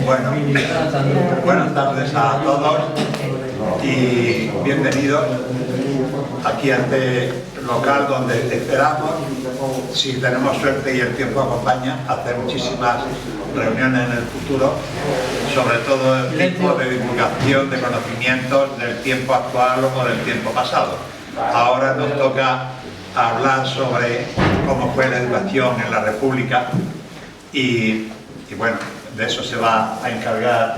Bueno, buenas tardes a todos y bienvenidos aquí a este local donde esperamos, si tenemos suerte y el tiempo acompaña, hacer muchísimas reuniones en el futuro, sobre todo el tipo de divulgación de conocimientos del tiempo actual o del tiempo pasado. Ahora nos toca hablar sobre cómo fue la educación en la República y bueno, de eso se va a encargar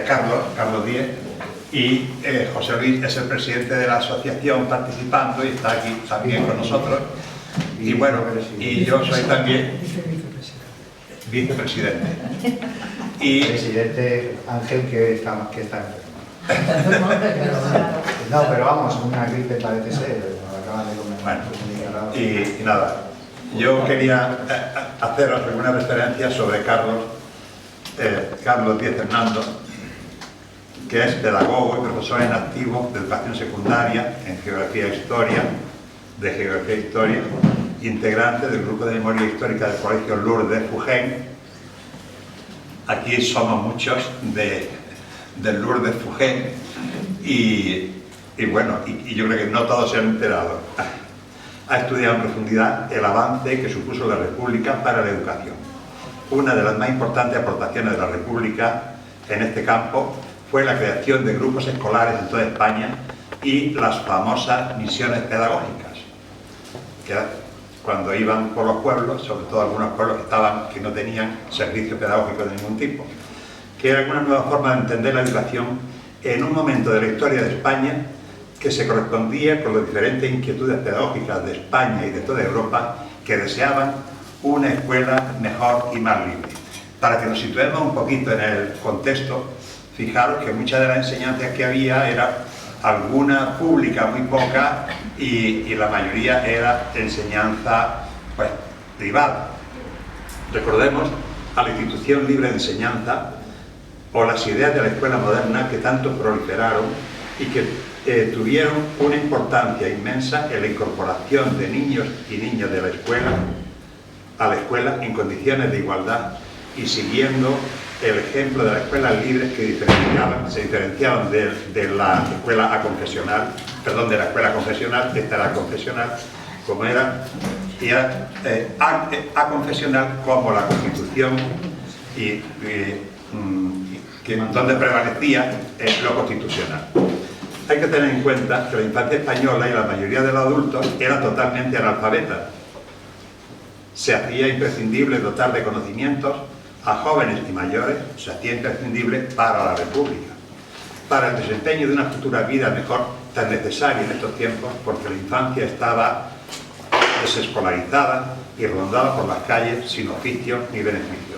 Carlos Díez, y José Luis es el presidente de la asociación participando y está aquí también con nosotros, y bueno, y yo soy también vicepresidente. Y presidente Ángel, que está enfermo. No, pero vamos, una gripe parece ser, nos acaban de comer. Bueno, y nada, yo quería haceros alguna referencia sobre Carlos Díez Hernando, que es pedagogo y profesor en activo de educación secundaria en Geografía e Historia, integrante del grupo de memoria histórica del Colegio Lourdes Fugén. Aquí somos muchos del Lourdes Fugén y bueno, y yo creo que no todos se han enterado. Ha estudiado en profundidad el avance que supuso la República para la educación. Una de las más importantes aportaciones de la República en este campo fue la creación de grupos escolares en toda España y las famosas misiones pedagógicas, que cuando iban por los pueblos, sobre todo algunos pueblos que no tenían servicio pedagógico de ningún tipo, que era una nueva forma de entender la educación en un momento de la historia de España que se correspondía con las diferentes inquietudes pedagógicas de España y de toda Europa, que deseaban una escuela mejor y más libre. Para que nos situemos un poquito en el contexto, fijaros que muchas de las enseñanzas que había era alguna pública, muy poca, y la mayoría era enseñanza pues, privada. Recordemos a la institución libre de enseñanza o las ideas de la escuela moderna que tanto proliferaron y que tuvieron una importancia inmensa en la incorporación de niños y niñas de la escuela a la escuela en condiciones de igualdad y siguiendo el ejemplo de las escuelas libres que se diferenciaban de la escuela aconfesional, de la escuela confesional, esta era confesional, como era, y era aconfesional como la Constitución donde prevalecía lo constitucional. Hay que tener en cuenta que la infancia española y la mayoría de los adultos era totalmente analfabeta. Se hacía imprescindible dotar de conocimientos a jóvenes y mayores, se hacía imprescindible para la República, para el desempeño de una futura vida mejor, tan necesaria en estos tiempos, porque la infancia estaba desescolarizada y rondada por las calles sin oficio ni beneficio.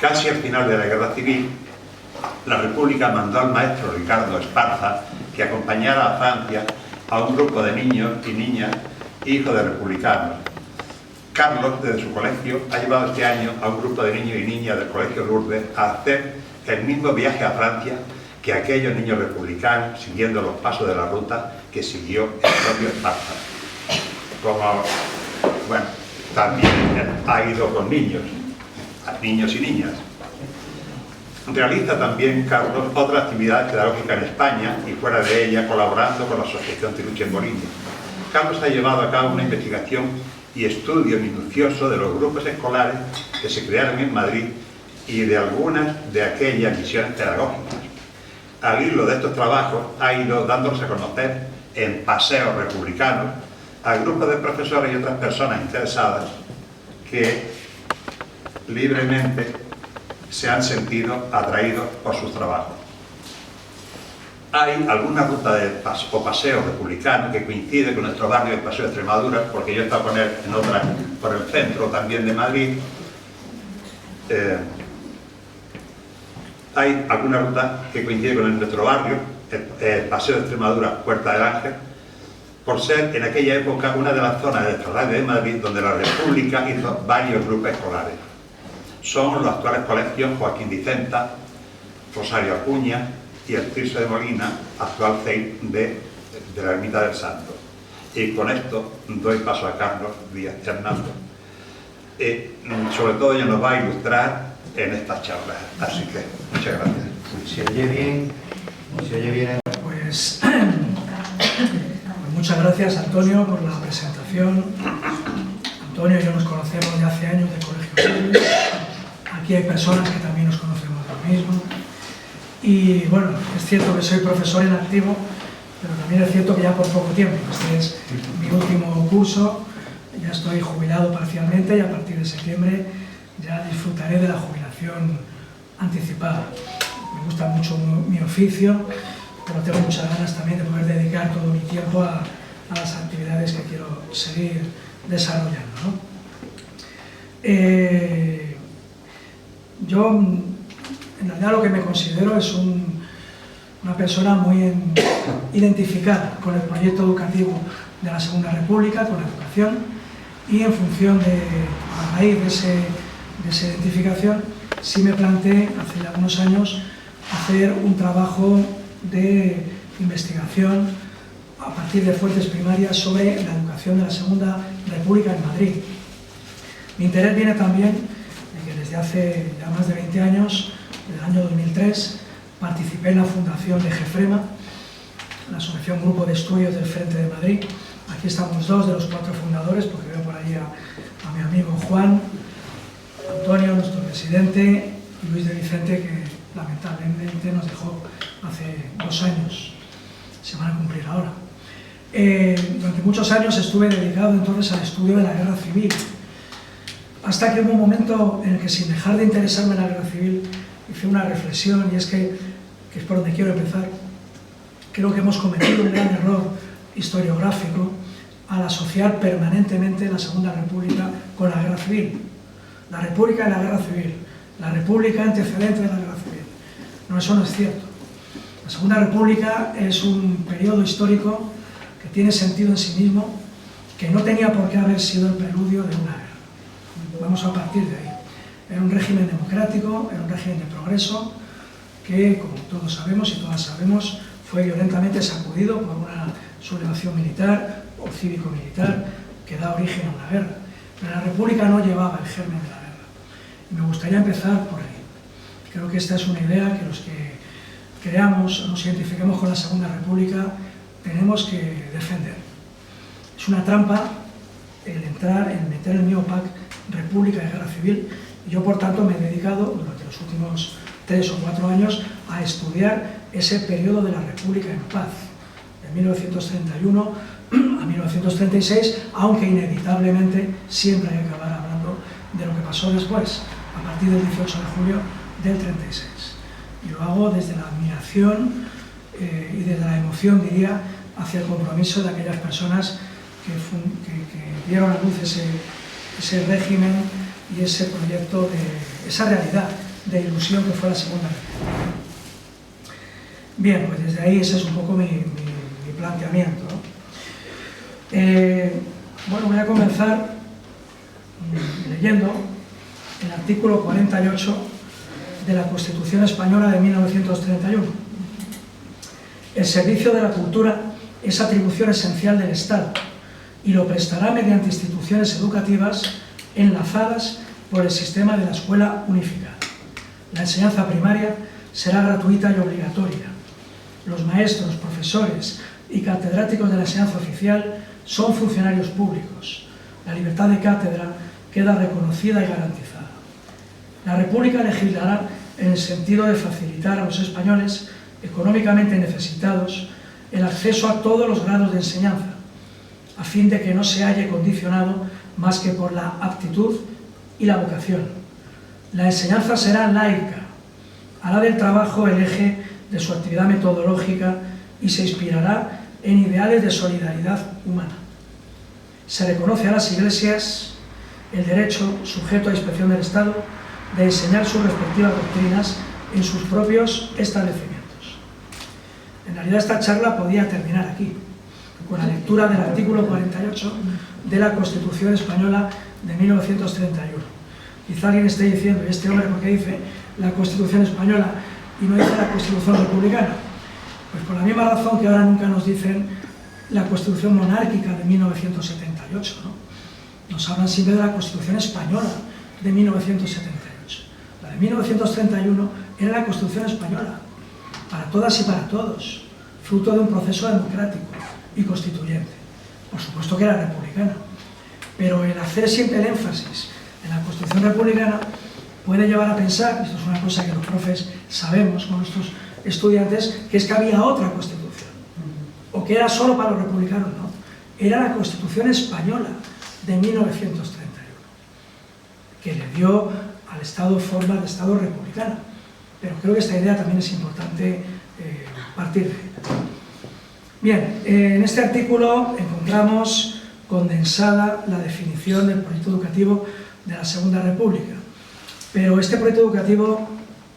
Casi al final de la Guerra Civil, la República mandó al maestro Ricardo Esparza que acompañara a Francia a un grupo de niños y niñas, hijos de republicanos. Carlos, desde su colegio, ha llevado este año a un grupo de niños y niñas del Colegio Lourdes a hacer el mismo viaje a Francia que aquellos niños republicanos, siguiendo los pasos de la ruta que siguió el propio Esparza. Como, bueno, también ha ido con niños y niñas. Realiza también, Carlos, otras actividades pedagógicas en España y fuera de ella, colaborando con la Asociación Tiruche en Bolivia. Carlos ha llevado a cabo una investigación y estudio minucioso de los grupos escolares que se crearon en Madrid y de algunas de aquellas misiones pedagógicas. Al hilo de estos trabajos ha ido dándose a conocer en paseos republicanos a grupos de profesores y otras personas interesadas que libremente se han sentido atraídos por sus trabajos. Hay alguna ruta o paseo republicano que coincide con nuestro barrio, el Paseo de Extremadura, porque yo he estado con él en otra por el centro también de Madrid. Hay alguna ruta que coincide con nuestro barrio, el Paseo de Extremadura, Puerta del Ángel, por ser en aquella época una de las zonas de Extremadura de Madrid donde la República hizo varios grupos escolares. Son los actuales colegios Joaquín Dicenta, Rosario Acuña y el Tirso de Molina, actual CEI de la Ermita del Santo. Y con esto doy paso a Carlos Díez Hernando. Sobre todo ella nos va a ilustrar en estas charlas. Así que muchas gracias. ¿Se oye bien? ¿Se oye bien? Pues muchas gracias, Antonio, por la presentación. Antonio y yo nos conocemos de hace años de colegio. Aquí hay personas que también nos conocemos de lo mismo. Y bueno, es cierto que soy profesor en activo, pero también es cierto que ya por poco tiempo. Este es mi último curso, ya estoy jubilado parcialmente y a partir de septiembre ya disfrutaré de la jubilación anticipada. Me gusta mucho mi oficio, pero tengo muchas ganas también de poder dedicar todo mi tiempo a las actividades que quiero seguir desarrollando, ¿no? Yo, en realidad, lo que me considero es una persona muy identificada con el proyecto educativo de la Segunda República, con la educación, y en función a raíz de esa identificación, sí me planteé, hace ya algunos años, hacer un trabajo de investigación a partir de fuentes primarias sobre la educación de la Segunda República en Madrid. Mi interés viene también de que desde hace ya más de 20 años, desde el año 2003, participé en la fundación de GEFREMA, la Asociación Grupo de Estudios del Frente de Madrid. Aquí estamos dos de los 4 fundadores, porque veo por allí a mi amigo Juan, Antonio, nuestro presidente, y Luis de Vicente, que lamentablemente nos dejó hace 2 años, se van a cumplir ahora. Durante muchos años estuve dedicado entonces al estudio de la guerra civil, hasta que hubo un momento en el que, sin dejar de interesarme en la guerra civil, hice una reflexión, y es que es por donde quiero empezar. Creo que hemos cometido un gran error historiográfico al asociar permanentemente la Segunda República con la guerra civil. La República y la guerra civil, la República antecedente de la guerra civil. No, eso no es cierto. La Segunda República es un periodo histórico que tiene sentido en sí mismo, que no tenía por qué haber sido el preludio de una guerra. Vamos a partir de ahí. Era un régimen democrático, era un régimen de progreso, que, como todos sabemos y todas sabemos, fue violentamente sacudido por una sublevación militar o cívico-militar que da origen a una guerra. Pero la República no llevaba el germen de la guerra. Y me gustaría empezar por ahí. Creo que esta es una idea que los que creamos, nos identifiquemos con la Segunda República, tenemos que defender. Es una trampa el meter el miopac República y Guerra Civil, y yo, por tanto, me he dedicado durante los últimos 3 o 4 años a estudiar ese periodo de la República en paz, de 1931 a 1936, aunque inevitablemente siempre hay que acabar hablando de lo que pasó después, a partir del 18 de julio del 36. Y lo hago desde la admiración y desde la emoción, diría, hacia el compromiso de aquellas personas que dieron a luz ese régimen y ese proyecto, esa realidad de ilusión que fue la Segunda República. Bien, pues desde ahí ese es un poco mi planteamiento, ¿no? Bueno, voy a comenzar leyendo el artículo 48 de la Constitución Española de 1931. El servicio de la cultura es atribución esencial del Estado y lo prestará mediante instituciones educativas enlazadas por el sistema de la escuela unificada. La enseñanza primaria será gratuita y obligatoria. Los maestros, profesores y catedráticos de la enseñanza oficial son funcionarios públicos. La libertad de cátedra queda reconocida y garantizada. La República legislará en el sentido de facilitar a los españoles económicamente necesitados el acceso a todos los grados de enseñanza, a fin de que no se halle condicionado más que por la aptitud y la vocación. La enseñanza será laica, hará del trabajo el eje de su actividad metodológica y se inspirará en ideales de solidaridad humana. Se reconoce a las iglesias el derecho, sujeto a inspección del Estado, de enseñar sus respectivas doctrinas en sus propios establecimientos. En realidad esta charla podía terminar aquí, con la lectura del artículo 48 de la Constitución Española de 1931. Quizá alguien esté diciendo, ¿y este hombre por qué dice la Constitución Española y no dice la Constitución Republicana? Pues por la misma razón que ahora nunca nos dicen la Constitución Monárquica de 1978, ¿no? Nos hablan siempre de la Constitución Española de 1978. La de 1931 era la Constitución española, para todas y para todos, fruto de un proceso democrático y constituyente. Por supuesto que era republicana, pero el hacer siempre el énfasis en la Constitución republicana puede llevar a pensar, esto es una cosa que los profes sabemos con nuestros estudiantes, que es que había otra Constitución, o que era solo para los republicanos. No, era la Constitución española de 1931, que le dio al Estado forma de Estado republicana. Pero creo que esta idea también es importante partir de ella. Bien, en este artículo encontramos condensada la definición del proyecto educativo de la Segunda República, pero este proyecto educativo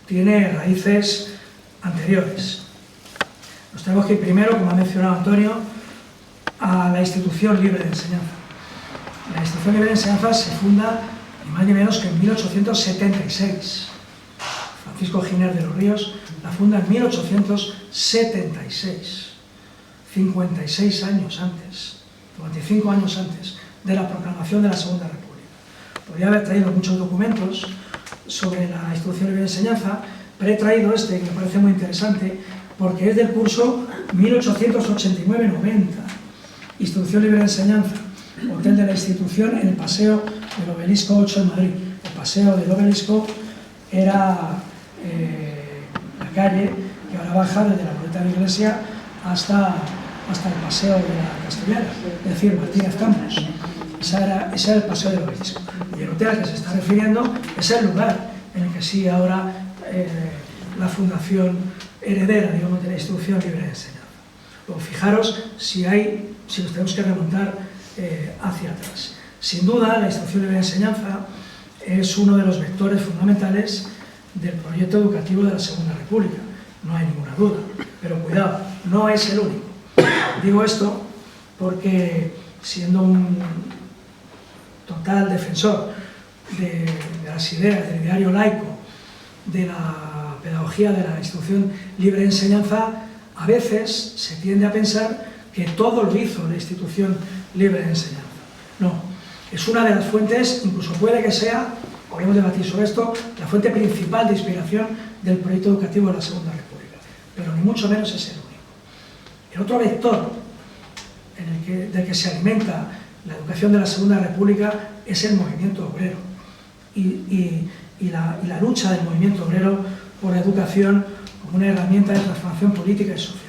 tiene raíces anteriores. Nos tenemos que ir primero, como ha mencionado Antonio, a la Institución Libre de Enseñanza. La Institución Libre de Enseñanza se funda ni más ni menos que en 1876. Francisco Giner de los Ríos la funda en 1876, 56 años antes, 55 años antes de la proclamación de la Segunda República. Podría haber traído muchos documentos sobre la Institución Libre de Enseñanza, pero he traído este que me parece muy interesante porque es del curso 1889-90. Institución Libre de Enseñanza, hotel de la institución en el Paseo del Obelisco 8 en Madrid. El Paseo del Obelisco era la calle que ahora baja desde la Glorieta de la Iglesia hasta el Paseo de la Castellana, es decir, Martínez Campos. Ese era el Paseo del Obelisco. Y el hotel al que se está refiriendo es el lugar en el que sigue ahora la fundación heredera, digamos, de la Institución Libre de Enseñanza. Luego, fijaros si nos tenemos que remontar hacia atrás. Sin duda, la Institución Libre de Enseñanza es uno de los vectores fundamentales del proyecto educativo de la Segunda República, no hay ninguna duda, pero cuidado, no es el único. Digo esto porque, siendo un total defensor de las ideas del ideario laico, de la pedagogía de la Institución Libre de Enseñanza, a veces se tiende a pensar que todo lo hizo la Institución Libre de Enseñanza. No, es una de las fuentes, incluso puede que sea, podemos debatir sobre esto, la fuente principal de inspiración del proyecto educativo de la Segunda República, pero ni mucho menos es el único. El otro vector del que se alimenta la educación de la Segunda República es el movimiento obrero y la lucha del movimiento obrero por la educación como una herramienta de transformación política y social.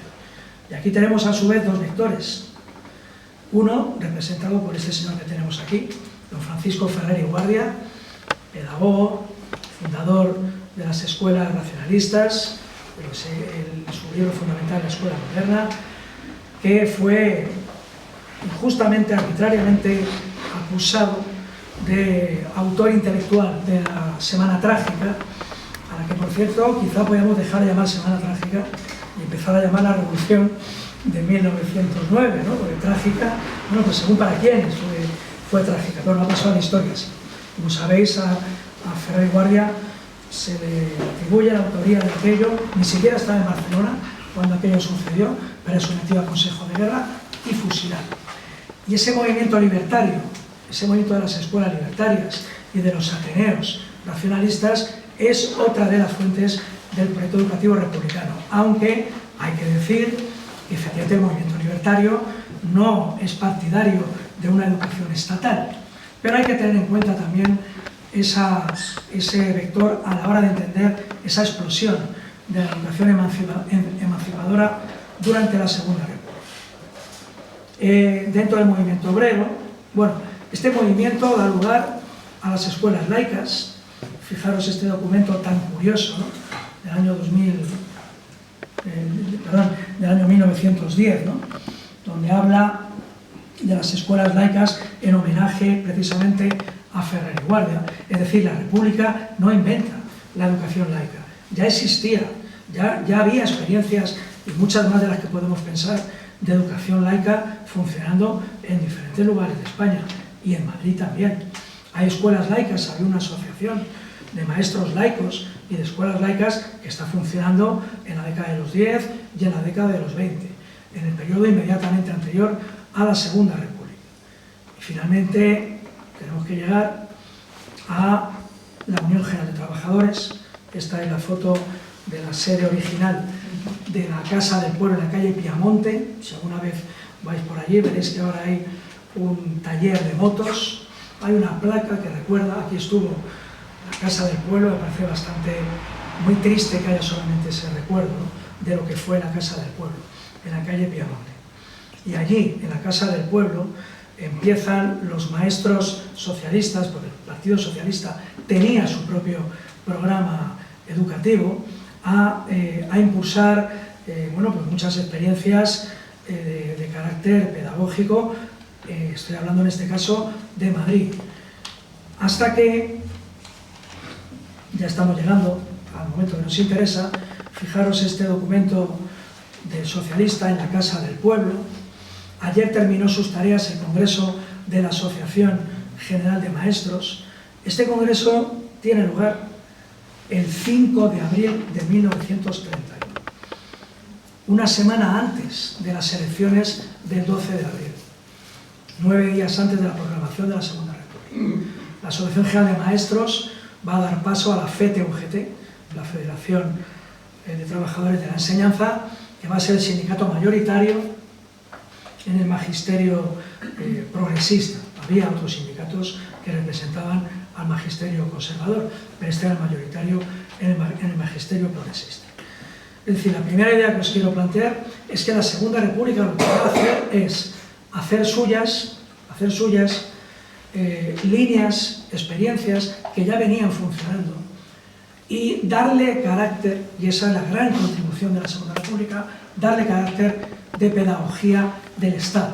Y aquí tenemos a su vez dos vectores. Uno, representado por este señor que tenemos aquí, don Francisco Ferrer y Guardia, pedagogo, fundador de las escuelas racionalistas, su libro fundamental, La Escuela Moderna, que fue injustamente, arbitrariamente acusado de autor intelectual de la Semana Trágica, a la que, por cierto, quizá podríamos dejar de llamar Semana Trágica y empezar a llamar la Revolución de 1909, ¿no? Porque trágica, bueno, pues según para quiénes fue trágica, pero no ha pasado a la historia así. Como sabéis, a Ferrer y Guardia se le atribuye la autoría de aquello, ni siquiera estaba en Barcelona cuando aquello sucedió, pero es sometido a Consejo de Guerra y fusilado. Y ese movimiento libertario, ese movimiento de las escuelas libertarias y de los ateneos racionalistas es otra de las fuentes del proyecto educativo republicano, aunque hay que decir que efectivamente el movimiento libertario no es partidario de una educación estatal, pero hay que tener en cuenta también ese vector a la hora de entender esa explosión de la educación emancipadora durante la Segunda República. Dentro del movimiento obrero, bueno, este movimiento da lugar a las escuelas laicas. Fijaros este documento tan curioso, ¿no? Del año 1910, ¿no? Donde habla de las escuelas laicas en homenaje precisamente a Ferrer y Guardia. Es decir, la República no inventa la educación laica, ya existía, ya había experiencias, y muchas más de las que podemos pensar, de educación laica funcionando en diferentes lugares de España, y en Madrid también. Hay escuelas laicas, había una asociación de maestros laicos y de escuelas laicas que está funcionando en la década de los 10 y en la década de los 20, en el periodo inmediatamente anterior a la Segunda República. Y finalmente tenemos que llegar a la Unión General de Trabajadores. Esta es la foto de la sede original de la Casa del Pueblo en la calle Piamonte. Si alguna vez vais por allí, veréis que ahora hay un taller de motos. Hay una placa que recuerda, aquí estuvo la Casa del Pueblo. Me parece bastante, muy triste que haya solamente ese recuerdo, ¿no?, de lo que fue la Casa del Pueblo, en la calle Piamonte. Y allí, en la Casa del Pueblo, empiezan los maestros socialistas, porque el Partido Socialista tenía su propio programa educativo, a impulsar bueno, pues muchas experiencias de carácter pedagógico. Estoy hablando en este caso de Madrid. Hasta que ya estamos llegando al momento que nos interesa. Fijaros este documento del socialista en la Casa del Pueblo. Ayer terminó sus tareas el Congreso de la Asociación General de Maestros. Este congreso tiene lugar el 5 de abril de 1931, una semana antes de las elecciones del 12 de abril, 9 días antes de la proclamación de la Segunda República. La Asociación General de Maestros va a dar paso a la FET-UGT, la Federación de Trabajadores de la Enseñanza, que va a ser el sindicato mayoritario en el magisterio progresista. Había otros sindicatos que representaban al magisterio conservador, pero este era el mayoritario en el magisterio progresista. Es decir, la primera idea que os quiero plantear es que la Segunda República lo que va a hacer es hacer suyas líneas, experiencias que ya venían funcionando y darle carácter, y esa es la gran contribución de la Segunda República, darle carácter de pedagogía del Estado.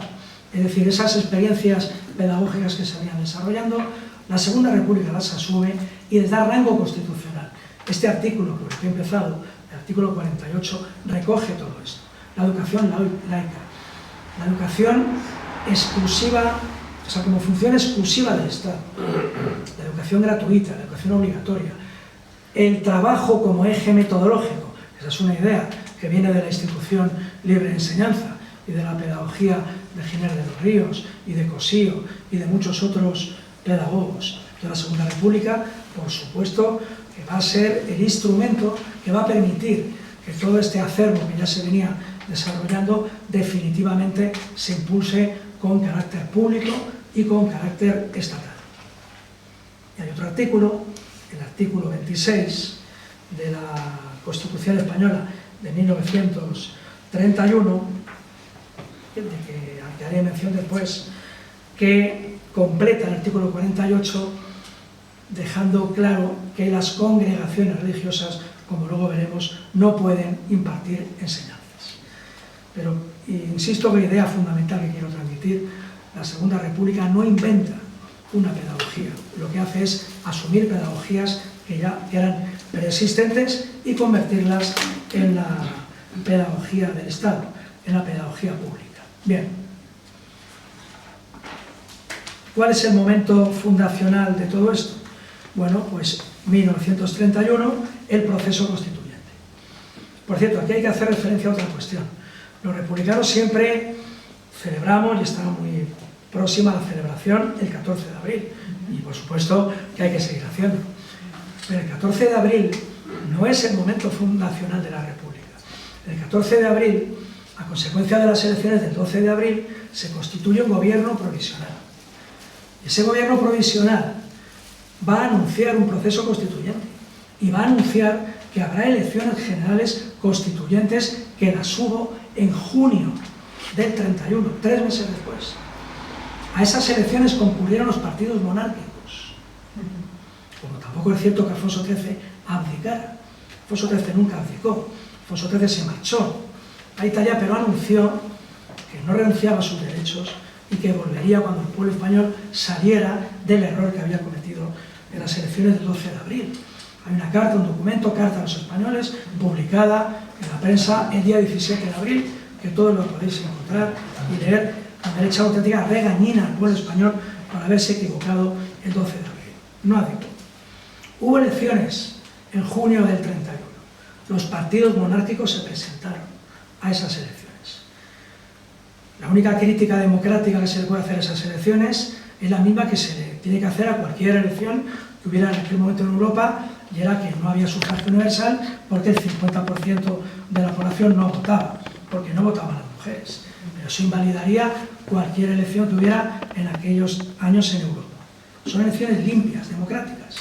Es decir, esas experiencias pedagógicas que se venían desarrollando, la Segunda República las asume y les da rango constitucional. Este artículo, por el que he empezado, el artículo 48, recoge todo esto. La educación laica, la educación exclusiva, o sea, como función exclusiva del Estado, la educación gratuita, la educación obligatoria, el trabajo como eje metodológico. Esa es una idea que viene de la institución libre de enseñanza y de la pedagogía de Giner de los Ríos y de Cosío y de muchos otros pedagogos de la Segunda República. Por supuesto que va a ser el instrumento que va a permitir que todo este acervo que ya se venía desarrollando definitivamente se impulse con carácter público y con carácter estatal. Y hay otro artículo, el artículo 26 de la Constitución Española de 1931, al que haré mención después, que completa el artículo 48 dejando claro que las congregaciones religiosas, como luego veremos, no pueden impartir enseñanzas. Pero insisto que la idea fundamental que quiero transmitir, la Segunda República no inventa una pedagogía, lo que hace es asumir pedagogías que ya eran preexistentes y convertirlas en la pedagogía del Estado, en la pedagogía pública. Bien. ¿Cuál es el momento fundacional de todo esto? Bueno, pues 1931, el proceso constituyente. Por cierto, aquí hay que hacer referencia a otra cuestión. Los republicanos siempre celebramos, y está muy próxima a la celebración, el 14 de abril. Y por supuesto que hay que seguir haciendo. Pero el 14 de abril no es el momento fundacional de la República. El 14 de abril, a consecuencia de las elecciones del 12 de abril, se constituye un gobierno provisional. Ese gobierno provisional va a anunciar un proceso constituyente y va a anunciar que habrá elecciones generales constituyentes, que las hubo en junio del 31, 3 meses después. A esas elecciones concurrieron los partidos monárquicos. Como tampoco es cierto que Alfonso XIII abdicara. Alfonso XIII nunca abdicó. Alfonso XIII se marchó a Italia, pero anunció que no renunciaba a sus derechos y que volvería cuando el pueblo español saliera del error que había cometido en las elecciones del 12 de abril. Hay una carta, un documento, Carta a los Españoles, publicada en la prensa el día 17 de abril, que todos lo podéis encontrar y leer, donde echa auténtica regañina al pueblo español por haberse equivocado el 12 de abril. No abdicó. Hubo elecciones en junio del 31. Los partidos monárquicos se presentaron a esas elecciones. La única crítica democrática que se le puede hacer a esas elecciones es la misma que se le tiene que hacer a cualquier elección que hubiera en aquel momento en Europa, y era que no había sufragio universal porque el 50% de la población no votaba, porque no votaban las mujeres. Pero eso invalidaría cualquier elección que hubiera en aquellos años en Europa. Son elecciones limpias, democráticas.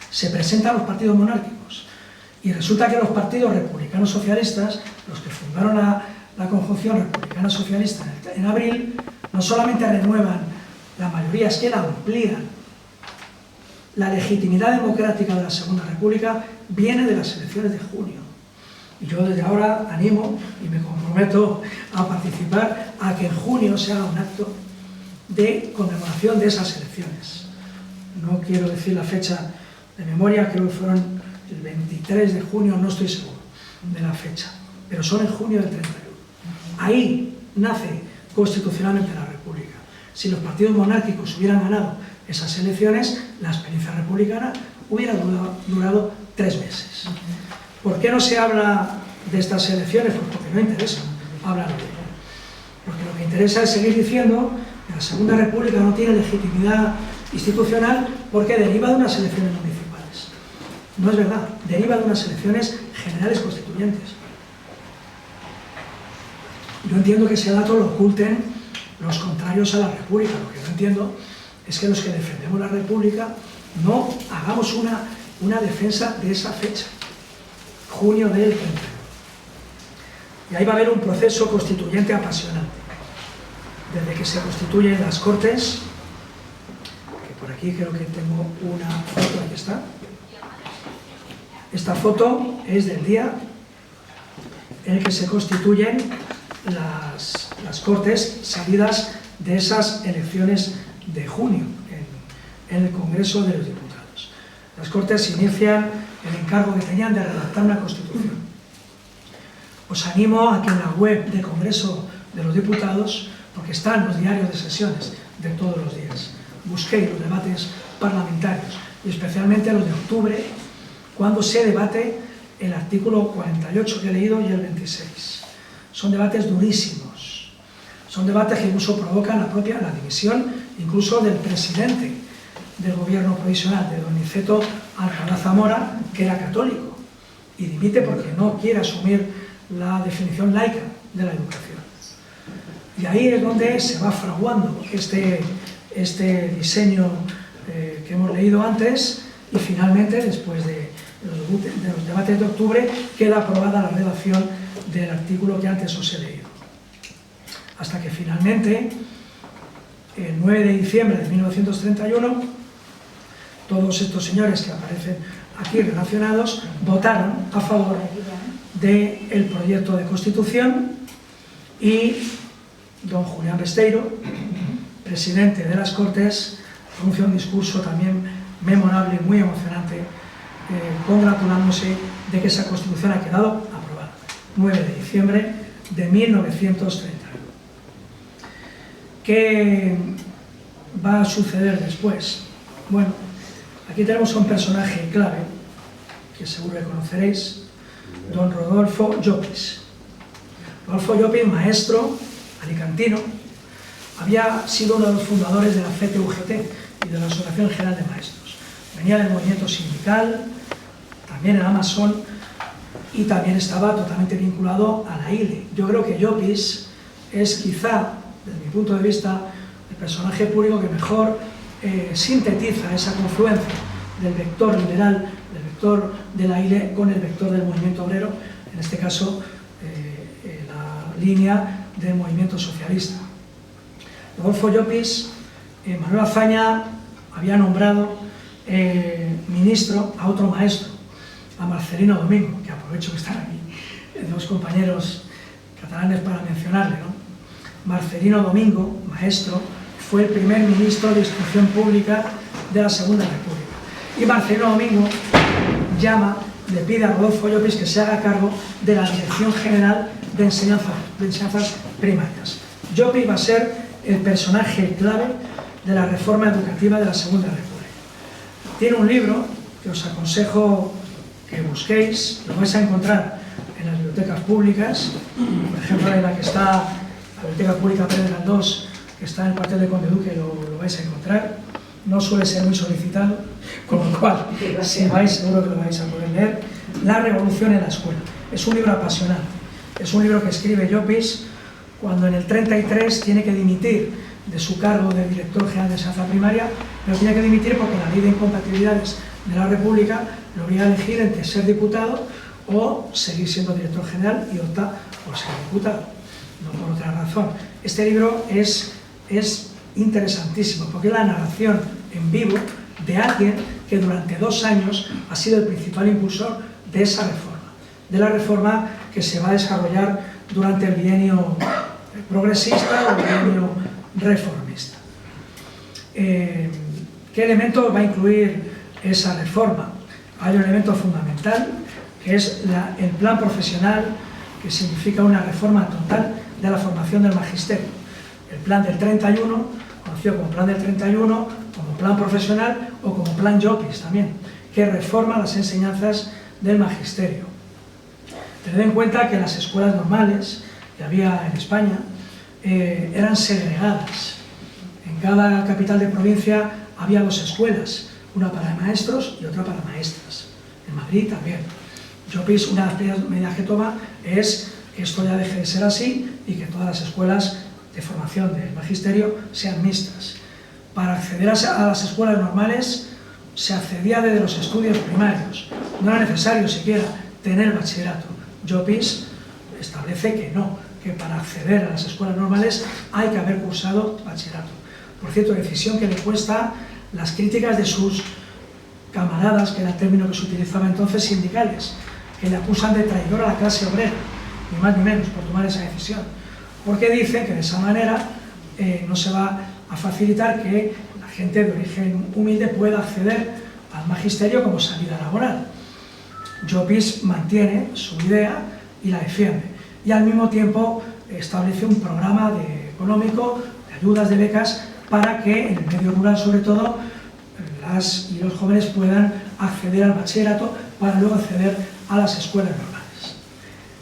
Se presentan los partidos monárquicos. Y resulta que los partidos republicanos socialistas, los que fundaron la conjunción republicana socialista en abril, no solamente renuevan la mayoría, es que la amplían. La legitimidad democrática de la Segunda República viene de las elecciones de junio. Y yo desde ahora animo y me comprometo a participar a que en junio se haga un acto de conmemoración de esas elecciones. No quiero decir la fecha de memoria, creo que fueron el 23 de junio, no estoy seguro de la fecha, pero son en junio del 31. Ahí nace constitucionalmente la República. Si los partidos monárquicos hubieran ganado esas elecciones, la experiencia republicana hubiera durado 3 meses. ¿Por qué no se habla de estas elecciones? Pues porque no interesa hablar de ello. Porque lo que interesa es seguir diciendo que la Segunda República no tiene legitimidad institucional porque deriva de unas elecciones municipales. No es verdad, deriva de unas elecciones generales constituyentes. Yo entiendo que ese dato lo oculten los contrarios a la República. Lo que no entiendo es que los que defendemos la República no hagamos una defensa de esa fecha, junio del 31. Y ahí va a haber un proceso constituyente apasionante. Desde que se constituyen las Cortes, que por aquí creo que tengo una foto, aquí está. Esta foto es del día en el que se constituyen las Cortes salidas de esas elecciones de junio en el Congreso de los Diputados. Las Cortes inician el encargo que tenían de redactar una Constitución. Os animo a que en la web del Congreso de los Diputados, porque están los diarios de sesiones de todos los días, busquéis los debates parlamentarios y especialmente los de octubre, cuando se debate el artículo 48 que he leído y el 26. Son debates durísimos. Son debates que incluso provocan la dimisión incluso del presidente del gobierno provisional, de don Niceto Alcalá Zamora, que era católico, y dimite porque no quiere asumir la definición laica de la educación. Y ahí es donde se va fraguando este diseño que hemos leído antes, y finalmente, después de los debates de octubre, queda aprobada la redacción del artículo que antes os he leído. Hasta que finalmente, el 9 de diciembre de 1931, todos estos señores que aparecen aquí relacionados votaron a favor del proyecto de Constitución, y don Julián Besteiro, presidente de las Cortes, pronunció un discurso también memorable, muy emocionante, congratulándose de que esa Constitución ha quedado aprobada. 9 de diciembre de 1931. ¿Qué va a suceder después? Bueno, aquí tenemos a un personaje clave, que seguro que conoceréis, don Rodolfo Llopis. Rodolfo Llopis, maestro alicantino, había sido uno de los fundadores de la CTUGT y de la Asociación General de Maestros. Venía del movimiento sindical, también era masón, y también estaba totalmente vinculado a la ILE. Yo creo que Llopis es quizá, desde mi punto de vista, el personaje público que mejor sintetiza esa confluencia del vector liberal, del vector de la ILE con el vector del movimiento obrero, en este caso la línea del movimiento socialista. Rodolfo Llopis, Manuel Azaña había nombrado ministro a otro maestro, a Marcelino Domingo, que aprovecho que están aquí dos compañeros catalanes para mencionarle, ¿no? Marcelino Domingo, maestro, fue el primer ministro de Instrucción Pública de la Segunda República. Y Marcelino Domingo le pide a Rodolfo Llopis que se haga cargo de la Dirección General de Enseñanzas Primarias. Llopis va a ser el personaje clave de la reforma educativa de la Segunda República. Tiene un libro que os aconsejo que busquéis, lo vais a encontrar en las bibliotecas públicas, por ejemplo en la que está la Biblioteca Pública Pérez Galdós, que está en el cuartel de Conde Duque, lo vais a encontrar. no suele ser muy solicitado, con lo cual, si vais, seguro que lo vais a poder leer. La revolución en la escuela. Es un libro apasionante. Es un libro que escribe Llopis cuando en el 33 tiene que dimitir de su cargo de director general de enseñanza primaria, pero tiene que dimitir porque la ley de incompatibilidades de la República lo obliga a elegir entre ser diputado o seguir siendo director general, y opta por ser diputado, no por otra razón. Este libro es interesantísimo porque es la narración en vivo de alguien que durante 2 años ha sido el principal impulsor de esa reforma, de la reforma que se va a desarrollar durante el bienio progresista o el bienio reformista. ¿Qué elemento va a incluir esa reforma? Hay un elemento fundamental, que es el plan profesional, que significa una reforma total de la formación del magisterio. El plan del 31, conocido como plan del 31, como plan profesional o como plan Llopis también, que reforma las enseñanzas del magisterio. Tened en cuenta que las escuelas normales que había en España eran segregadas. En cada capital de provincia había 2 escuelas, una para maestros y otra para maestras. En Madrid también. Llopis, una de las medidas que toma es que esto ya deje de ser así y que todas las escuelas de formación del magisterio sean mixtas. Para acceder a las escuelas normales se accedía desde los estudios primarios. No era necesario siquiera tener bachillerato. Llopis establece que no, que para acceder a las escuelas normales hay que haber cursado bachillerato. Por cierto, decisión que le cuesta las críticas de sus camaradas, que era el término que se utilizaba entonces, sindicales, que le acusan de traidor a la clase obrera, ni más ni menos, por tomar esa decisión. Porque dicen que de esa manera no se va a facilitar que la gente de origen humilde pueda acceder al magisterio como salida laboral. Llopis mantiene su idea y la defiende, y al mismo tiempo establece un programa económico, de ayudas, de becas, para que en el medio rural, sobre todo, las y los jóvenes puedan acceder al bachillerato para luego acceder a las escuelas normales.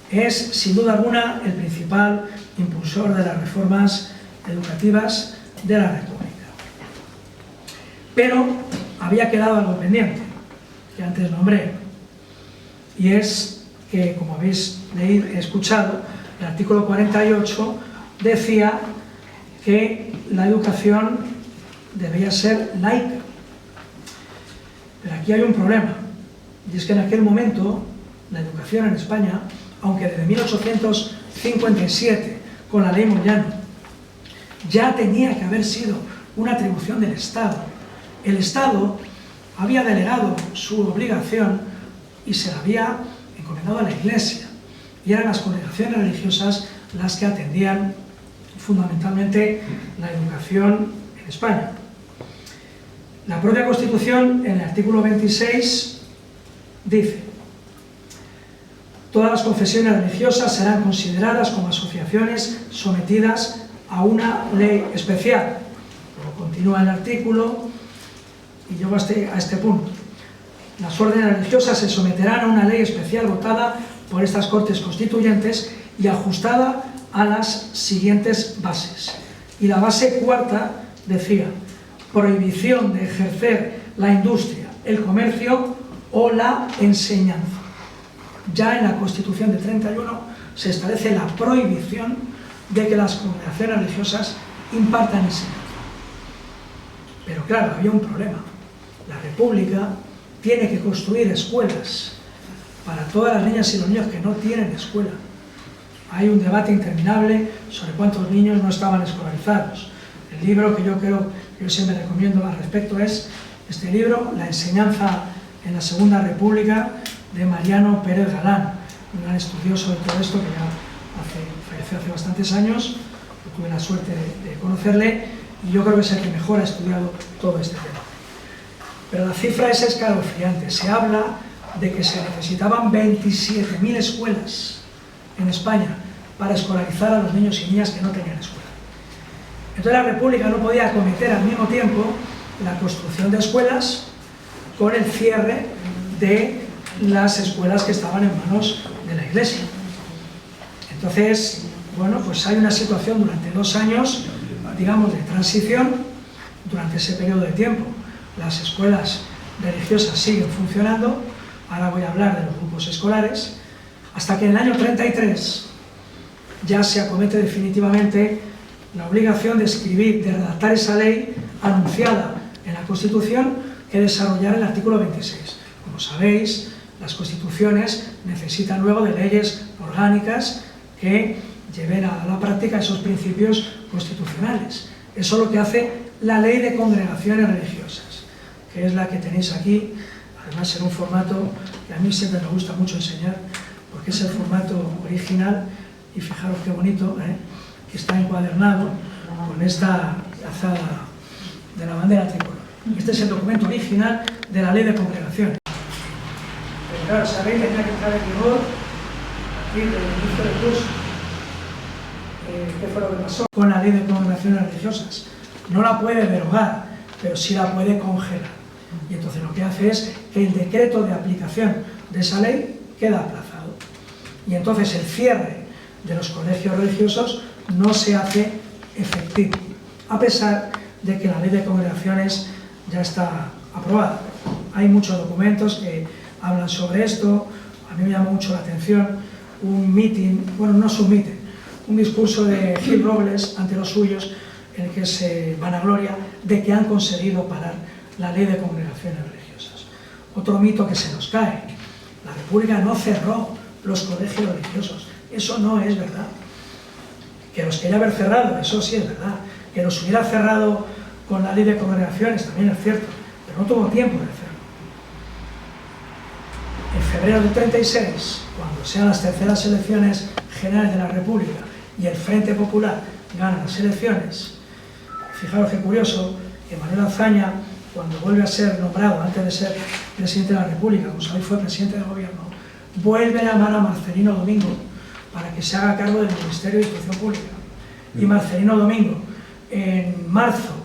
Es, sin duda alguna, el principal impulsor de las reformas educativas de la República. Pero había quedado algo pendiente, que antes nombré, y es que, como habéis escuchado, el artículo 48 decía que la educación debía ser laica. Pero aquí hay un problema, y es que en aquel momento la educación en España, aunque desde 1857, con la ley Moyano, ya tenía que haber sido una atribución del Estado. El Estado había delegado su obligación y se la había encomendado a la Iglesia, y eran las congregaciones religiosas las que atendían fundamentalmente la educación en España. La propia Constitución, en el artículo 26, dice: todas las confesiones religiosas serán consideradas como asociaciones sometidas a una ley especial. Luego continúa el artículo y llego a este punto. Las órdenes religiosas se someterán a una ley especial votada por estas Cortes Constituyentes y ajustada a las siguientes bases. Y la base cuarta decía: prohibición de ejercer la industria, el comercio o la enseñanza. Ya en la Constitución de 31 se establece la prohibición de que las congregaciones religiosas impartan enseñanza. Pero claro, había un problema. La República tiene que construir escuelas para todas las niñas y los niños que no tienen escuela. Hay un debate interminable sobre cuántos niños no estaban escolarizados. El libro que yo siempre recomiendo al respecto es este libro, La enseñanza en la Segunda República, de Mariano Pérez Galán, un gran estudioso de todo esto que ya falleció hace bastantes años. Yo tuve la suerte de conocerle y yo creo que es el que mejor ha estudiado todo este tema. Pero la cifra es escalofriante. Se habla de que se necesitaban 27.000 escuelas en España para escolarizar a los niños y niñas que no tenían escuela. Entonces la República no podía acometer al mismo tiempo la construcción de escuelas con el cierre de las escuelas que estaban en manos de la Iglesia. Entonces, bueno, pues hay una situación durante 2 años, digamos, de transición, durante ese periodo de tiempo las escuelas religiosas siguen funcionando. Ahora voy a hablar de los grupos escolares, hasta que en el año 33 ya se acomete definitivamente la obligación de escribir, de redactar esa ley anunciada en la Constitución que desarrollara el artículo 26. Como sabéis, las constituciones necesitan luego de leyes orgánicas que lleven a la práctica esos principios constitucionales. Eso es lo que hace la Ley de Congregaciones Religiosas, que es la que tenéis aquí, además en un formato que a mí siempre me gusta mucho enseñar, porque es el formato original, y fijaros qué bonito, que está encuadernado con esta lazada de la bandera tricolor. Este es el documento original de la Ley de Congregaciones. Pero claro, esa ley tenía que entrar en vigor aquí desde el inicio del curso. ¿Qué fue lo que pasó con la Ley de Congregaciones Religiosas? No la puede derogar, pero sí la puede congelar. Y entonces lo que hace es que el decreto de aplicación de esa ley queda aplazado. Y entonces el cierre de los colegios religiosos no se hace efectivo, a pesar de que la Ley de Congregaciones ya está aprobada. Hay muchos documentos que hablan sobre esto. A mí me llamó mucho la atención un meeting, bueno, no es un meeting, un discurso de Gil Robles ante los suyos, en el que se vanagloria de que han conseguido parar la Ley de Congregaciones Religiosas. Otro mito que se nos cae: la República no cerró los colegios religiosos. Eso no es verdad. Que los quería haber cerrado, eso sí es verdad. Que los hubiera cerrado con la Ley de Congregaciones también es cierto, pero no tuvo tiempo de hacerlo. En febrero del 36, cuando sean las terceras elecciones generales de la República y el Frente Popular gana las elecciones, fijaros qué curioso, que Manuel Azaña, cuando vuelve a ser nombrado, antes de ser presidente de la República, como sabéis fue presidente del gobierno, vuelve a llamar a Marcelino Domingo para que se haga cargo del Ministerio de Instrucción Pública. Y Marcelino Domingo, en marzo,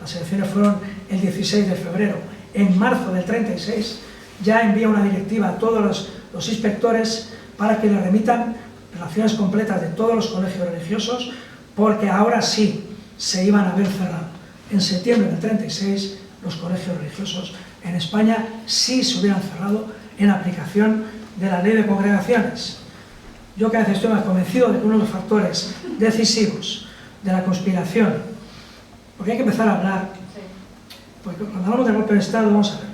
las elecciones fueron el 16 de febrero, en marzo del 36, ya envía una directiva a todos los inspectores para que le remitan relaciones completas de todos los colegios religiosos, porque ahora sí se iban a ver cerrado. En septiembre del 36, los colegios religiosos en España sí se hubieran cerrado en aplicación de la Ley de Congregaciones. Yo que a veces estoy más convencido de que uno de los factores decisivos de la conspiración, porque hay que empezar a hablar, porque cuando hablamos del golpe de Estado, vamos a ver,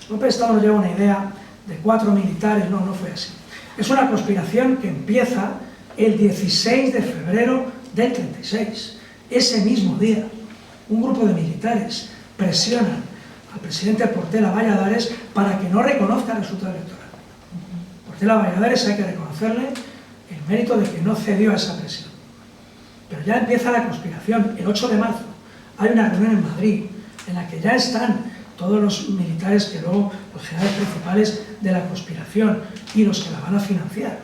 el golpe de Estado nos lleva una idea de 4 militares, no fue así. Es una conspiración que empieza el 16 de febrero del 36. Ese mismo día, un grupo de militares presionan al presidente Portela Valladares para que no reconozca el resultado electoral. Portela Valladares hay que reconocerle el mérito de que no cedió a esa presión. Pero ya empieza la conspiración. El 8 de marzo hay una reunión en Madrid en la que ya están todos los militares que luego, los generales principales de la conspiración y los que la van a financiar.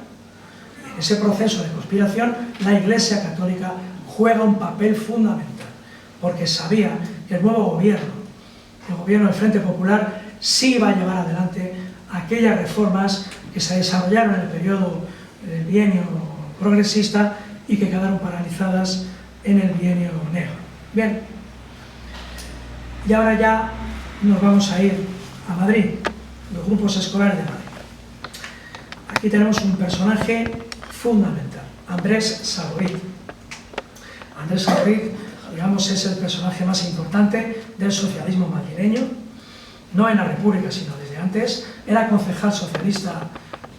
En ese proceso de conspiración, la Iglesia Católica juega un papel fundamental, porque sabía que el nuevo gobierno, el gobierno del Frente Popular, sí iba a llevar adelante aquellas reformas que se desarrollaron en el periodo del bienio progresista y que quedaron paralizadas en el bienio negro. Bien, y ahora ya nos vamos a ir a Madrid, los grupos escolares de Madrid. Aquí tenemos un personaje fundamental, Andrés Saborit. Andrés Saborit, digamos, es el personaje más importante del socialismo madrileño, no en la República, sino desde antes. Era concejal socialista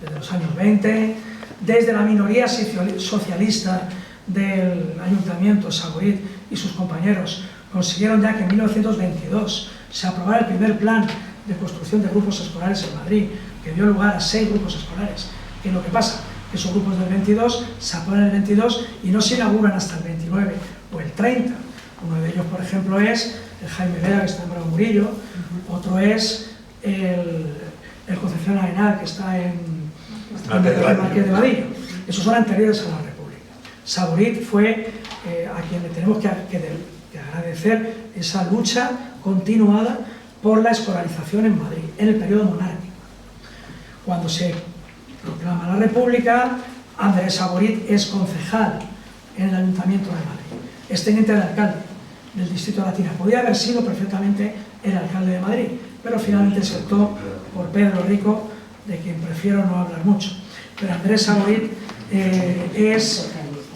desde los años 20, desde la minoría socialista del ayuntamiento. Saborit y sus compañeros consiguieron ya que en 1922 se aprobara el primer plan de construcción de grupos escolares en Madrid, que dio lugar a 6 grupos escolares. ¿Qué es lo que pasa? Que esos grupos del 22 se aprueban el 22 y no se inauguran hasta el 29 o el 30. Uno de ellos, por ejemplo, es el Jaime Vera, que está en Bravo Murillo. Otro es el Concepción Arenal, que está en Marqués de Vadillo. Esos son anteriores a la República. Saborit fue a quien le tenemos que agradecer esa lucha continuada por la escolarización en Madrid, en el periodo monárquico. Cuando se proclama la República, Andrés Saborit es concejal en el Ayuntamiento de Madrid, es teniente de alcalde, del Distrito de Latina. Podía haber sido perfectamente el alcalde de Madrid, pero finalmente se optó por Pedro Rico, de quien prefiero no hablar mucho. Pero Andrés Saborit es,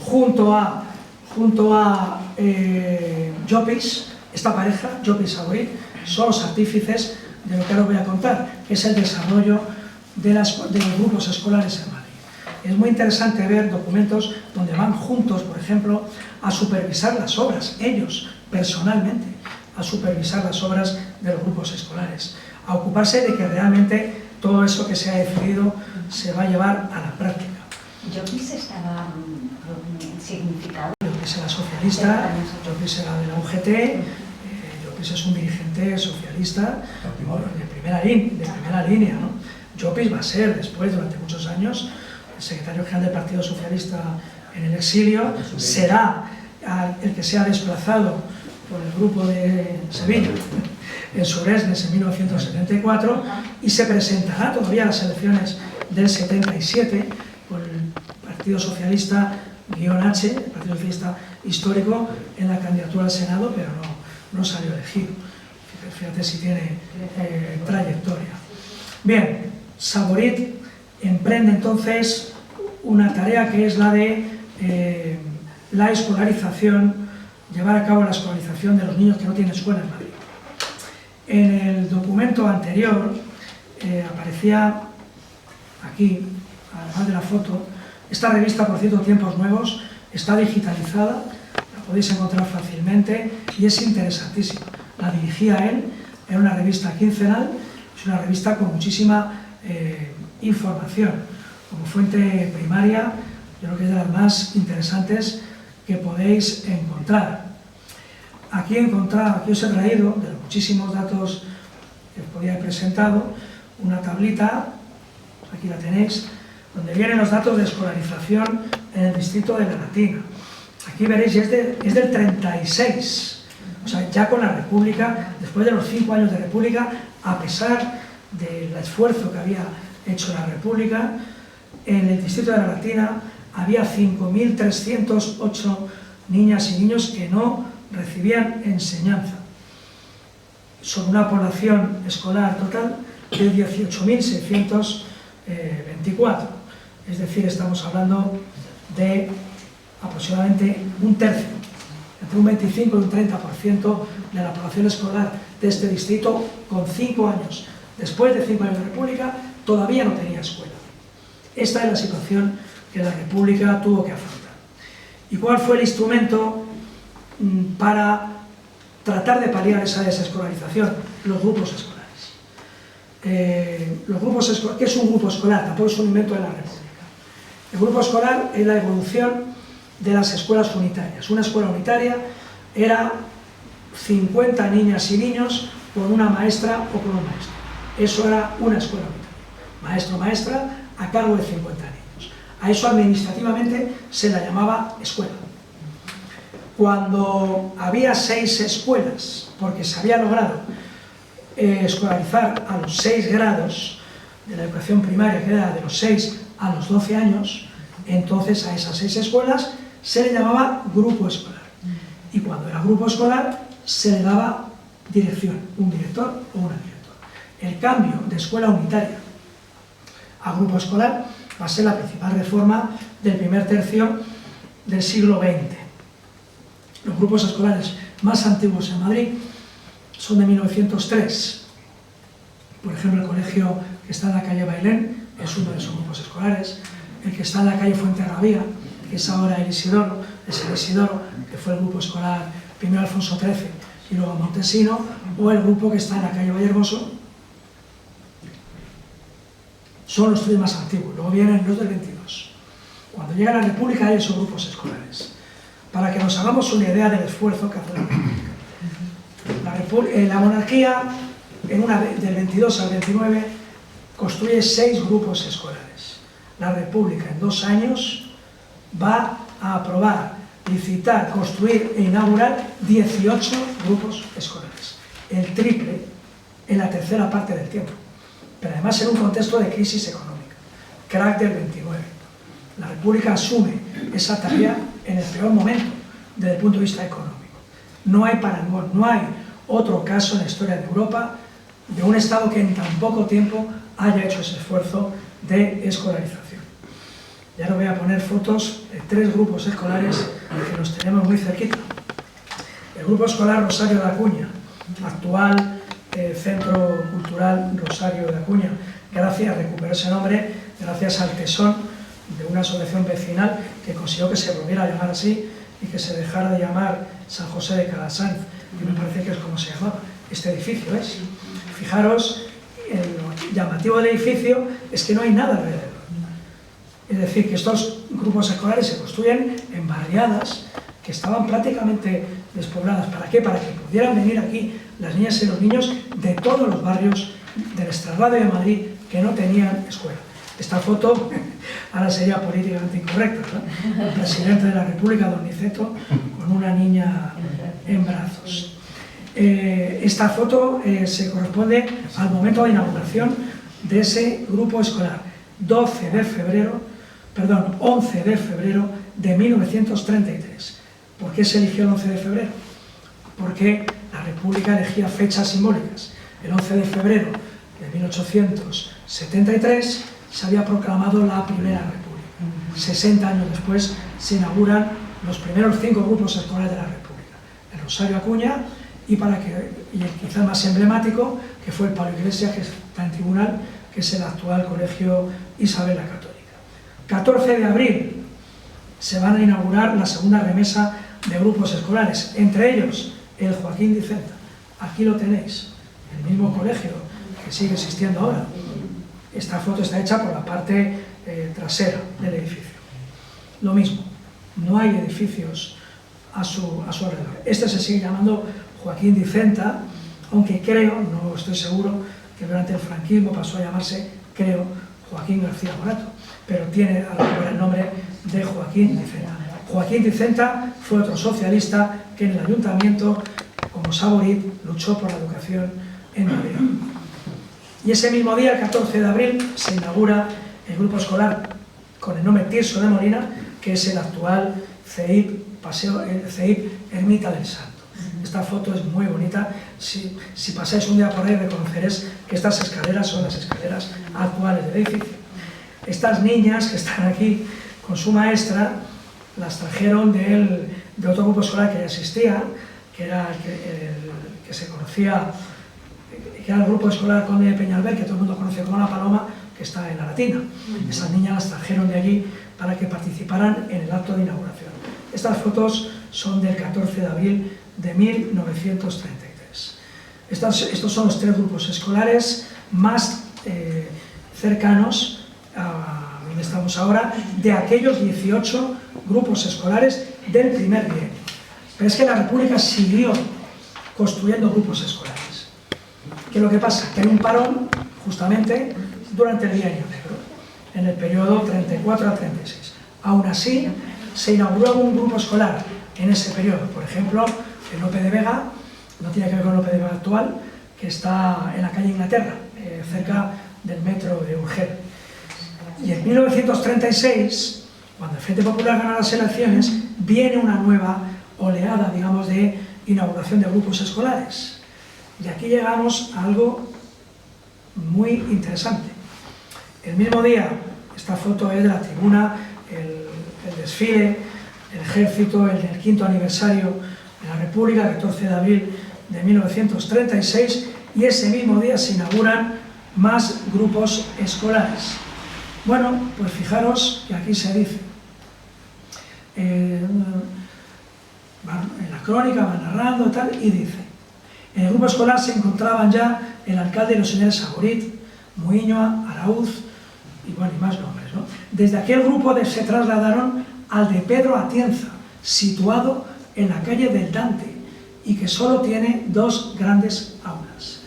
junto a Llopis, esta pareja, Llopis Saborit, son los artífices de lo que ahora os voy a contar, que es el desarrollo de los grupos escolares en Madrid. Es muy interesante ver documentos donde van juntos, por ejemplo, a supervisar las obras, ellos personalmente, a supervisar las obras de los grupos escolares, a ocuparse de que realmente todo eso que se ha decidido se va a llevar a la práctica. ¿Llopis estaba significado? Llopis era socialista, Llopis era de la UGT, Llopis es un dirigente socialista de primera línea, ¿no? Llopis va a ser después, durante muchos años, el secretario general del Partido Socialista en el exilio, será el que se ha desplazado por el grupo de Sevilla en Suresnes en 1974 y se presentará todavía a las elecciones del 77 por el Partido Socialista -H, el Partido Socialista histórico, en la candidatura al Senado, pero no salió elegido. Fíjate si tiene trayectoria. Bien, Saborit emprende entonces una tarea que es la de la escolarización, llevar a cabo la escolarización de los niños que no tienen escuela en Madrid. En el documento anterior aparecía aquí, además de la foto, esta revista, por cierto, Tiempos Nuevos, está digitalizada, la podéis encontrar fácilmente y es interesantísima. La dirigía él, era una revista quincenal, es una revista con muchísima información. Como fuente primaria, yo creo que es de las más interesantes que podéis encontrar. Aquí os he traído, de los muchísimos datos que os podía haber presentado, una tablita, aquí la tenéis, donde vienen los datos de escolarización en el distrito de la Latina. Aquí veréis, es del 36, o sea, ya con la República, después de los 5 años de República, a pesar del esfuerzo que había hecho la República, en el distrito de la Latina había 5.308 niñas y niños que no recibían enseñanza, sobre una población escolar total de 18.624. Es decir, estamos hablando de aproximadamente un tercio, entre un 25 y un 30% de la población escolar de este distrito, con 5 años, después de 5 años de República, todavía no tenía escuela. Esta es la situación que la República tuvo que afrontar. ¿Y cuál fue el instrumento para tratar de paliar esa desescolarización? Los grupos escolares. ¿Qué es un grupo escolar? Tampoco es un invento de la República. El grupo escolar es la evolución de las escuelas unitarias. Una escuela unitaria era 50 niñas y niños con una maestra o con un maestro. Eso era una escuela unitaria. Maestro o maestra a cargo de 50 niños. A eso administrativamente se la llamaba escuela. Cuando había 6 escuelas, porque se había logrado escolarizar a los 6 grados de la educación primaria, que era de los 6 a los 12 años, entonces a esas 6 escuelas se le llamaba grupo escolar. Y cuando era grupo escolar se le daba dirección, un director o una directora. El cambio de escuela unitaria a grupo escolar va a ser la principal reforma del primer tercio del siglo XX. Los grupos escolares más antiguos en Madrid son de 1903. Por ejemplo, el colegio que está en la calle Bailén es uno de esos grupos escolares. El que está en la calle Fuenterrabía, que es ahora el Isidoro, es el Isidoro, que fue el grupo escolar primero Alfonso XIII y luego Montesino, o el grupo que está en la calle Vallehermoso, son los 3 más antiguos. Luego vienen los del 22. Cuando llega la República hay esos grupos escolares. Para que nos hagamos una idea del esfuerzo que hace la República. La monarquía, del 22 al 29, construye 6 grupos escolares. La República en 2 años va a aprobar, licitar, construir e inaugurar 18 grupos escolares. El triple en la tercera parte del tiempo. Pero además en un contexto de crisis económica. Crack del 29. La República asume esa tarea en el peor momento desde el punto de vista económico. No hay parangón, no hay otro caso en la historia de Europa de un Estado que en tan poco tiempo haya hecho ese esfuerzo de escolarización. Y ahora voy a poner fotos de 3 grupos escolares que los tenemos muy cerquita. El Grupo Escolar Rosario de Acuña, actual Centro Cultural Rosario de Acuña, recuperó ese nombre gracias al tesón de una asociación vecinal que consiguió que se volviera a llamar así y que se dejara de llamar San José de Calasanz, que me parece que es como se llamaba. Este edificio es. Fijaros, lo llamativo del edificio es que no hay nada alrededor. Es decir, que estos grupos escolares se construyen en barriadas que estaban prácticamente despobladas. ¿Para qué? Para que pudieran venir aquí las niñas y los niños de todos los barrios del extrarradio de Madrid que no tenían escuela. Esta foto ahora sería políticamente incorrecta, ¿no? El presidente de la República, don Niceto, con una niña en brazos. Esta foto se corresponde al momento de inauguración de ese grupo escolar, 11 de febrero de 1933. ¿Por qué se eligió el 11 de febrero? Porque la República elegía fechas simbólicas. El 11 de febrero de 1873 se había proclamado la Primera República. 60 años después se inauguran los primeros 5 grupos escolares de la República. El Rosario Acuña y el quizá más emblemático, que fue el Pablo Iglesias, que está en tribunal, que es el actual Colegio Isabel la Católica. 14 de abril se van a inaugurar la segunda remesa de grupos escolares, entre ellos el Joaquín Dicenta. Aquí lo tenéis, el mismo colegio que sigue existiendo ahora. Esta foto está hecha por la parte trasera del edificio. Lo mismo, no hay edificios a su alrededor. Este se sigue llamando Joaquín Dicenta, aunque creo, no estoy seguro, que durante el franquismo pasó a llamarse, creo, Joaquín García Morato, pero tiene ahora el nombre de Joaquín Dicenta. Joaquín Dicenta fue otro socialista que en el ayuntamiento, como Saborit, luchó por la educación en Madrid. Y ese mismo día, el 14 de abril, se inaugura el grupo escolar con el nombre Tirso de Molina, que es el actual CEIP Ermita del Santo. Esta foto es muy bonita. Si pasáis un día por ahí, reconoceréis que estas escaleras son las escaleras actuales del edificio. Estas niñas que están aquí con su maestra las trajeron de otro grupo escolar que ya existía, que era el que se conocía, que era el grupo escolar Conde de Peñalver, que todo el mundo conoce como La Paloma, que está en La Latina. Esas niñas las trajeron de allí para que participaran en el acto de inauguración. Estas fotos son del 14 de abril de 1933. Estos son los 3 grupos escolares más cercanos a donde estamos ahora, de aquellos 18 grupos escolares del primer bienio. Pero es que la República siguió construyendo grupos escolares. ¿Qué es lo que pasa? Que hay un parón, justamente, durante el bienio negro, en el periodo 34 a 36. Aún así, se inauguró un grupo escolar en ese periodo. Por ejemplo, el Lope de Vega, no tiene que ver con el Lope de Vega actual, que está en la calle Inglaterra, cerca del metro de Urgel. Y en 1936, cuando el Frente Popular gana las elecciones, viene una nueva oleada, digamos, de inauguración de grupos escolares. Y aquí llegamos a algo muy interesante. El mismo día, esta foto es de la tribuna, el desfile, el ejército, el 5º aniversario de la República, 14 de abril de 1936, y ese mismo día se inauguran más grupos escolares. Bueno, pues fijaros que aquí se dice, en la crónica va narrando y tal, y dice: en el grupo escolar se encontraban ya el alcalde y los señores Saborit, Muiñoa, Araúz, y bueno, y más nombres, ¿no? Desde aquel grupo se trasladaron al de Pedro Atienza, situado en la calle del Dante, y que solo tiene 2 grandes aulas.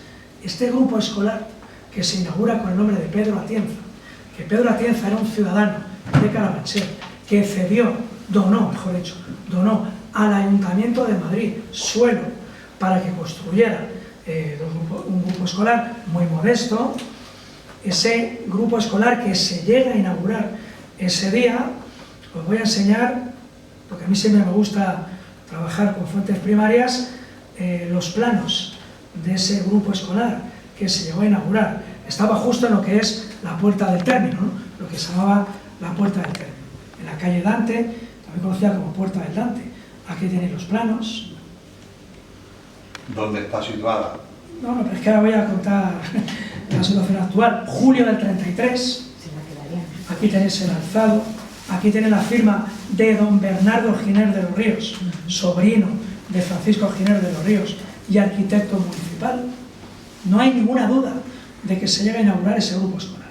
Este grupo escolar, que se inaugura con el nombre de Pedro Atienza, que Pedro Atienza era un ciudadano de Carabanchel, que donó al Ayuntamiento de Madrid suelo para que construyera un grupo escolar muy modesto. Ese grupo escolar que se llega a inaugurar ese día, os voy a enseñar, porque a mí siempre me gusta trabajar con fuentes primarias los planos de ese grupo escolar que se llegó a inaugurar. Estaba justo en lo que es la Puerta del Término, ¿no? Lo que se llamaba la Puerta del Término, en la calle Dante, también conocida como Puerta del Dante. Aquí tenéis los planos. ¿Dónde está situada? No, pero es que ahora voy a contar la situación actual. Julio del 33, aquí tenéis el alzado, aquí tenéis la firma de don Bernardo Giner de los Ríos, sobrino de Francisco Giner de los Ríos y arquitecto municipal. No hay ninguna duda de que se llega a inaugurar ese grupo escolar,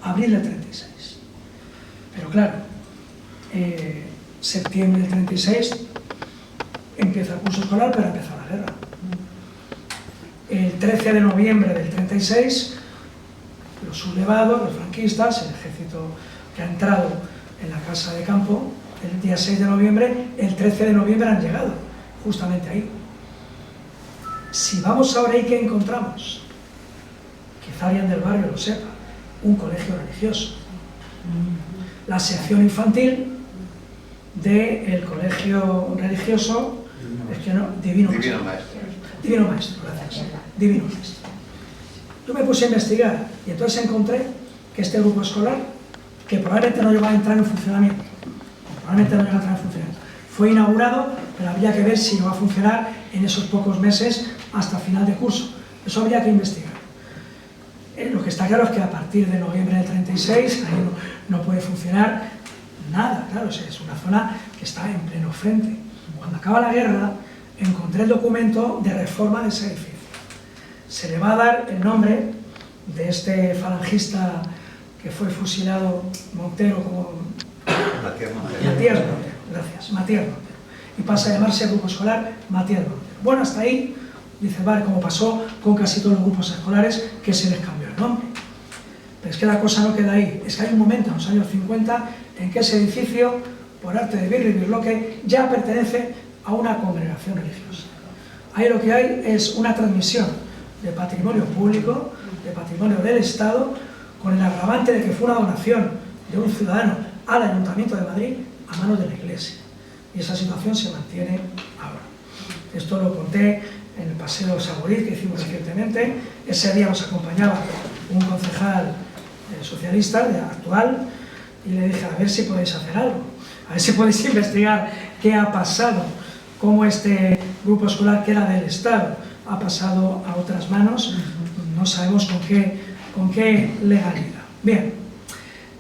abril del 36. Pero claro, septiembre del 36 empieza el curso escolar, pero empezó la guerra. El 13 de noviembre del 36, los sublevados, los franquistas, el ejército que ha entrado en la casa de campo, el día 6 de noviembre, el 13 de noviembre han llegado, justamente ahí. Si vamos ahora ahí, ¿qué encontramos? Quizá alguien del barrio lo sepa, un colegio religioso. La sección infantil del colegio religioso, es que no, Divino Maestro. Divino Maestro, gracias. Divino Maestro. Yo me puse a investigar y entonces encontré que este grupo escolar, que probablemente no llegó a entrar en funcionamiento, fue inaugurado, pero habría que ver si iba a funcionar en esos pocos meses hasta final de curso. Eso habría que investigar. Lo que está claro es que a partir de noviembre del 36 ahí no puede funcionar nada, claro, es una zona que está en pleno frente. Cuando acaba la guerra, encontré el documento de reforma de ese edificio. Se le va a dar el nombre de este falangista que fue fusilado, Montero, como Matías Montero, gracias, Matías Montero, y pasa a llamarse Grupo Escolar Matías Montero. Bueno, hasta ahí, dice, vale, como pasó con casi todos los grupos escolares, que se les cambió el nombre. Pero es que la cosa no queda ahí, es que hay un momento, en los años 50, en que ese edificio, por arte de Birri Birloque, ya pertenece a una congregación religiosa. Ahí lo que hay es una transmisión de patrimonio público, de patrimonio del Estado, con el agravante de que fue una donación de un ciudadano al Ayuntamiento de Madrid a manos de la Iglesia. Y esa situación se mantiene ahora. Esto lo conté en el Paseo Saborit que hicimos recientemente. Ese día nos acompañaba un concejal socialista actual y le dije, a ver si podéis hacer algo, a ver si podéis investigar qué ha pasado, cómo este grupo escolar que era del Estado ha pasado a otras manos, no sabemos con qué legalidad. Bien,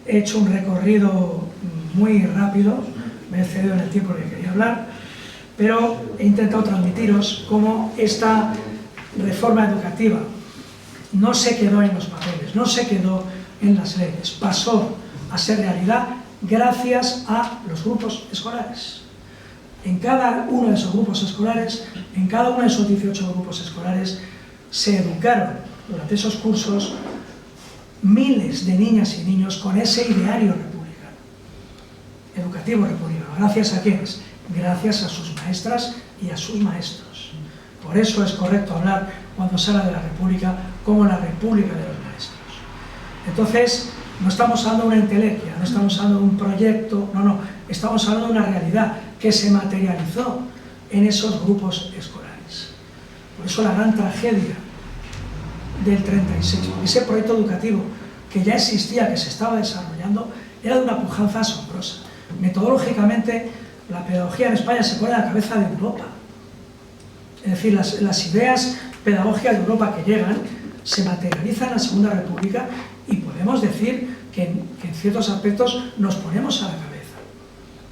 he hecho un recorrido muy rápido, me he excedido en el tiempo que quería hablar, pero he intentado transmitiros cómo esta reforma educativa no se quedó en los papeles, no se quedó en las leyes, pasó a ser realidad gracias a los grupos escolares. En cada uno de esos grupos escolares, en cada uno de esos 18 grupos escolares, se educaron durante esos cursos miles de niñas y niños con ese ideario republicano, educativo republicano. ¿Gracias a quiénes? Gracias a sus maestras y a sus maestros. Por eso es correcto hablar, cuando se habla de la República, como la República de los maestros. Entonces, no estamos hablando de una entelequia, no estamos hablando de un proyecto, no, estamos hablando de una realidad que se materializó en esos grupos escolares. Por eso la gran tragedia del 36, ese proyecto educativo que ya existía, que se estaba desarrollando, era de una pujanza asombrosa. Metodológicamente, la pedagogía en España se pone a la cabeza de Europa. Es decir, las ideas pedagógicas de Europa que llegan se materializan en la Segunda República y podemos decir que en ciertos aspectos nos ponemos a la cabeza.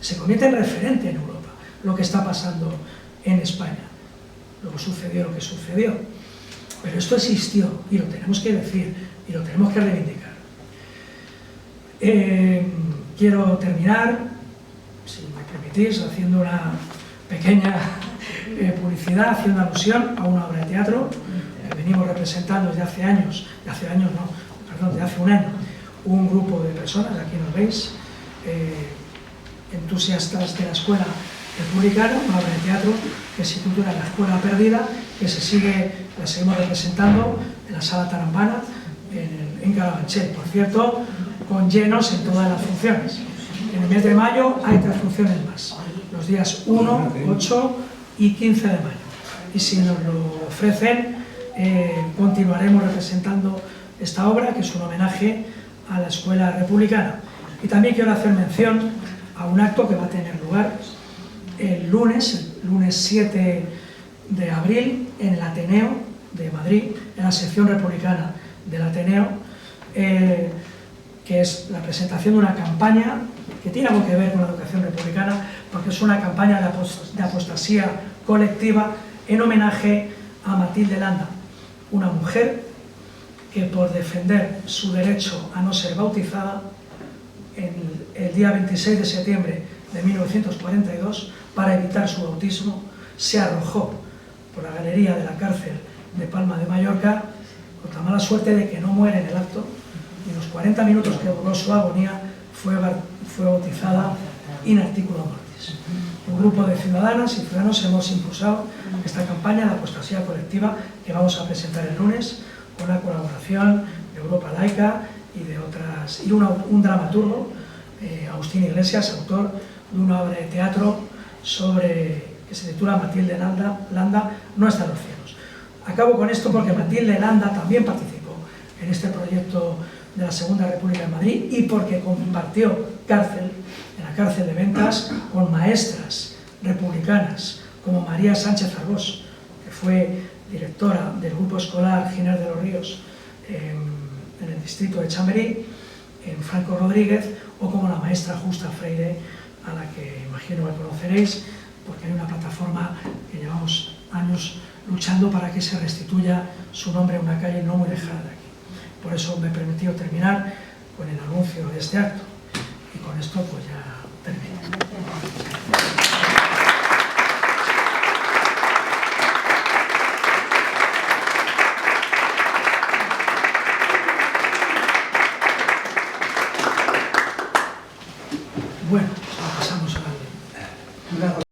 Se convierte en referente en Europa lo que está pasando en España. Luego sucedió lo que sucedió. Pero esto existió y lo tenemos que decir y lo tenemos que reivindicar. Quiero terminar, si me permitís, haciendo una pequeña publicidad, haciendo alusión a una obra de teatro que venimos representando desde hace años, desde hace un año, un grupo de personas, aquí nos veis, entusiastas de la escuela republicana, una obra de teatro que se titula La Escuela Perdida, que la seguimos representando en la Sala Tarambana, en Carabanchel, por cierto, con llenos en todas las funciones. En el mes de mayo hay 3 funciones más, los días 1, 8, y 15 de mayo. Y si nos lo ofrecen, continuaremos representando esta obra, que es un homenaje a la escuela republicana. Y también quiero hacer mención a un acto que va a tener lugar el lunes 7 de abril, en el Ateneo de Madrid, en la sección republicana del Ateneo, que es la presentación de una campaña que tiene algo que ver con la educación republicana, porque es una campaña de apostasía colectiva en homenaje a Matilde Landa, una mujer que, por defender su derecho a no ser bautizada, el día 26 de septiembre de 1942, para evitar su bautismo, se arrojó por la galería de la cárcel de Palma de Mallorca, con la mala suerte de que no muere en el acto, y en los 40 minutos que duró su agonía fue bautizada in articulo mortis. Un grupo de ciudadanas y ciudadanos hemos impulsado esta campaña de apostasía colectiva que vamos a presentar el lunes, con la colaboración de Europa Laica y de otras, y un dramaturgo, Agustín Iglesias, autor de una obra de teatro que se titula Matilde Landa no está en los cielos. Acabo con esto porque Matilde Landa también participó en este proyecto de la Segunda República en Madrid, y porque compartió cárcel en la cárcel de Ventas con maestras republicanas como María Sánchez Arbós, que fue directora del grupo escolar Giner de los Ríos en el distrito de Chamberí, en Franco Rodríguez, o como la maestra Justa Freire, a la que imagino que conoceréis, porque hay una plataforma que llevamos años luchando para que se restituya su nombre a una calle no muy lejana de aquí. Por eso me he permitido terminar con el anuncio de este acto, y con esto pues ya termino. Bueno, pasamos a la... Una cosa